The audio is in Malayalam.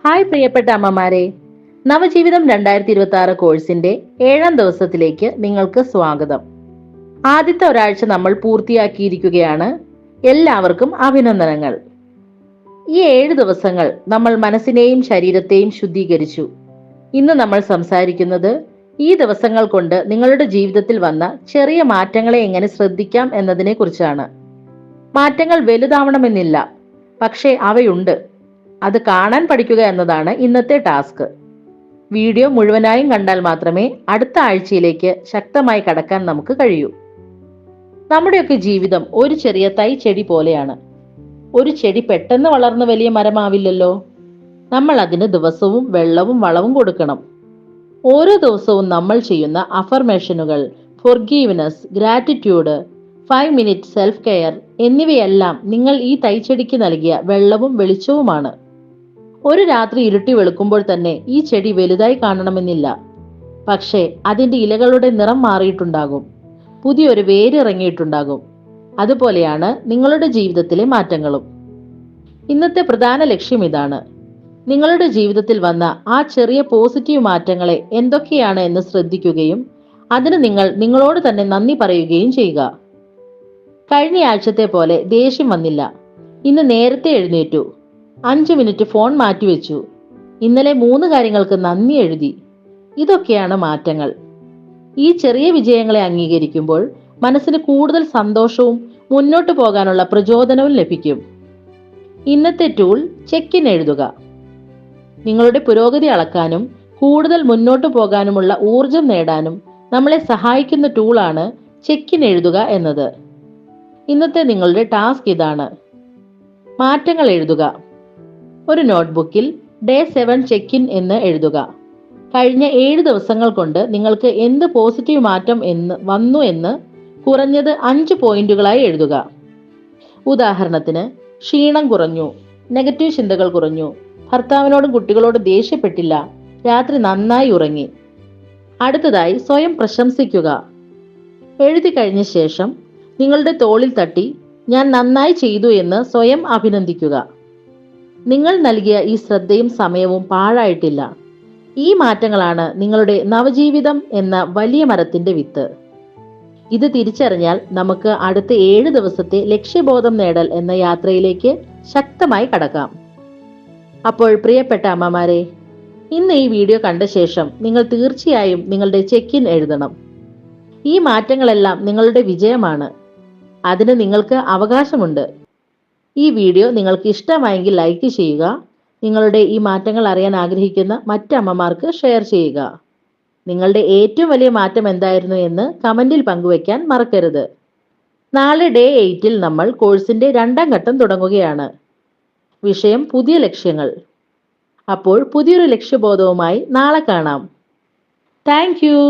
ഹായ് പ്രിയപ്പെട്ട അമ്മമാരെ, നവജീവിതം 2026 കോഴ്സിന്റെ 7ാം ദിവസത്തിലേക്ക് നിങ്ങൾക്ക് സ്വാഗതം. ആദ്യത്തെ ഒരാഴ്ച നമ്മൾ പൂർത്തിയാക്കിയിരിക്കുകയാണ്. എല്ലാവർക്കും അഭിനന്ദനങ്ങൾ. ഈ 7 ദിവസങ്ങൾ നമ്മൾ മനസ്സിനെയും ശരീരത്തെയും ശുദ്ധീകരിച്ചു. ഇന്ന് നമ്മൾ സംസാരിക്കുന്നത് ഈ ദിവസങ്ങൾ കൊണ്ട് നിങ്ങളുടെ ജീവിതത്തിൽ വന്ന ചെറിയ മാറ്റങ്ങളെ എങ്ങനെ ശ്രദ്ധിക്കാം എന്നതിനെ കുറിച്ചാണ്. മാറ്റങ്ങൾ വലുതാവണമെന്നില്ല, പക്ഷേ അവയുണ്ട്. അത് കാണാൻ പഠിക്കുക എന്നതാണ് ഇന്നത്തെ ടാസ്ക്. വീഡിയോ മുഴുവനായും കണ്ടാൽ മാത്രമേ അടുത്ത ആഴ്ചയിലേക്ക് ശക്തമായി കടക്കാൻ നമുക്ക് കഴിയൂ. നമ്മുടെയൊക്കെ ജീവിതം ഒരു ചെറിയ തൈ ചെടി പോലെയാണ്. ഒരു ചെടി പെട്ടെന്ന് വളർന്ന് വലിയ മരമാവില്ലല്ലോ. നമ്മൾ അതിന് ദിവസവും വെള്ളവും വളവും കൊടുക്കണം. ഓരോ ദിവസവും നമ്മൾ ചെയ്യുന്ന അഫർമേഷനുകൾ, forgiveness, gratitude, 5 minute self care എന്നിവയെല്ലാം നിങ്ങൾ ഈ തൈച്ചെടിക്ക് നൽകിയ വെള്ളവും വെളിച്ചവുമാണ്. ഒരു രാത്രി ഇരുട്ടി വെളുക്കുമ്പോൾ തന്നെ ഈ ചെടി വലുതായി കാണണമെന്നില്ല. പക്ഷേ അതിന്റെ ഇലകളുടെ നിറം മാറിയിട്ടുണ്ടാകും, പുതിയൊരു വേര് ഇറങ്ങിയിട്ടുണ്ടാകും. അതുപോലെയാണ് നിങ്ങളുടെ ജീവിതത്തിലെ മാറ്റങ്ങളും. ഇന്നത്തെ പ്രധാന ലക്ഷ്യം ഇതാണ്: നിങ്ങളുടെ ജീവിതത്തിൽ വന്ന ആ ചെറിയ പോസിറ്റീവ് മാറ്റങ്ങളെ എന്തൊക്കെയാണ് എന്ന് ശ്രദ്ധിക്കുകയും അതിന് നിങ്ങളോട് തന്നെ നന്ദി പറയുകയും ചെയ്യുക. കഴിഞ്ഞ ആഴ്ചത്തെ പോലെ ദേഷ്യം വന്നില്ല. ഇന്ന് നേരത്തെ എഴുന്നേറ്റു. 5 മിനിറ്റ് ഫോൺ മാറ്റിവെച്ചു. ഇന്നലെ 3 കാര്യങ്ങൾക്ക് നന്ദി എഴുതി. ഇതൊക്കെയാണ് മാറ്റങ്ങൾ. ഈ ചെറിയ വിജയങ്ങളെ അംഗീകരിക്കുമ്പോൾ മനസ്സിന് കൂടുതൽ സന്തോഷവും മുന്നോട്ട് പോകാനുള്ള പ്രചോദനവും ലഭിക്കും. ഇന്നത്തെ ടൂൾ ചെക്ക് ഇൻ എഴുതുക. നിങ്ങളുടെ പുരോഗതി അളക്കാനും കൂടുതൽ മുന്നോട്ട് പോകാനുമുള്ള ഊർജം നേടാനും നമ്മളെ സഹായിക്കുന്ന ടൂളാണ് ചെക്ക് ഇൻ എഴുതുക എന്നത്. ഇന്നത്തെ നിങ്ങളുടെ ടാസ്ക് ഇതാണ്: മാറ്റങ്ങൾ എഴുതുക. ഒരു നോട്ട്ബുക്കിൽ ഡേ 7 ചെക്ക് ഇൻ എന്ന് എഴുതുക. കഴിഞ്ഞ 7 ദിവസങ്ങൾ കൊണ്ട് നിങ്ങൾക്ക് എന്ത് പോസിറ്റീവ് മാറ്റം വന്നു എന്ന് കുറഞ്ഞത് 5 പോയിന്റുകളായി എഴുതുക. ഉദാഹരണത്തിന്, ക്ഷീണം കുറഞ്ഞു, നെഗറ്റീവ് ചിന്തകൾ കുറഞ്ഞു, ഭർത്താവിനോടും കുട്ടികളോടും ദേഷ്യപ്പെട്ടില്ല, രാത്രി നന്നായി ഉറങ്ങി. അടുത്തതായി സ്വയം പ്രശംസിക്കുക. എഴുതി കഴിഞ്ഞ ശേഷം നിങ്ങളുടെ തോളിൽ തട്ടി ഞാൻ നന്നായി ചെയ്തു എന്ന് സ്വയം അഭിനന്ദിക്കുക. നിങ്ങൾ നൽകിയ ഈ ശ്രദ്ധയും സമയവും പാഴായിട്ടില്ല. ഈ മാറ്റങ്ങളാണ് നിങ്ങളുടെ നവജീവിതം എന്ന വലിയ മരത്തിന്റെ വിത്ത്. ഇത് തിരിച്ചറിഞ്ഞാൽ നമുക്ക് അടുത്ത 7 ദിവസത്തെ ലക്ഷ്യബോധം നേടൽ എന്ന യാത്രയിലേക്ക് ശക്തമായി കടക്കാം. അപ്പോൾ പ്രിയപ്പെട്ട അമ്മമാരെ, ഇന്ന് ഈ വീഡിയോ കണ്ട ശേഷം നിങ്ങൾ തീർച്ചയായും നിങ്ങളുടെ ചെക്ക് ഇൻ എഴുതണം. ഈ മാറ്റങ്ങളെല്ലാം നിങ്ങളുടെ വിജയമാണ്. അതിന് നിങ്ങൾക്ക് അവകാശമുണ്ട്. ഈ വീഡിയോ നിങ്ങൾക്ക് ഇഷ്ടമായെങ്കിൽ ലൈക്ക് ചെയ്യുക. നിങ്ങളുടെ ഈ മാറ്റങ്ങൾ അറിയാൻ ആഗ്രഹിക്കുന്ന മറ്റ് അമ്മമാർക്ക് ഷെയർ ചെയ്യുക. നിങ്ങളുടെ ഏറ്റവും വലിയ മാറ്റം എന്തായിരുന്നു എന്ന് കമന്റിൽ പങ്കുവയ്ക്കാൻ മറക്കരുത്. നാളെ ഡേ 8ൽ നമ്മൾ കോഴ്സിന്റെ 2ാം ഘട്ടം തുടങ്ങുകയാണ്. വിഷയം പുതിയ ലക്ഷ്യങ്ങൾ. അപ്പോൾ പുതിയൊരു ലക്ഷ്യബോധവുമായി നാളെ കാണാം. Thank you.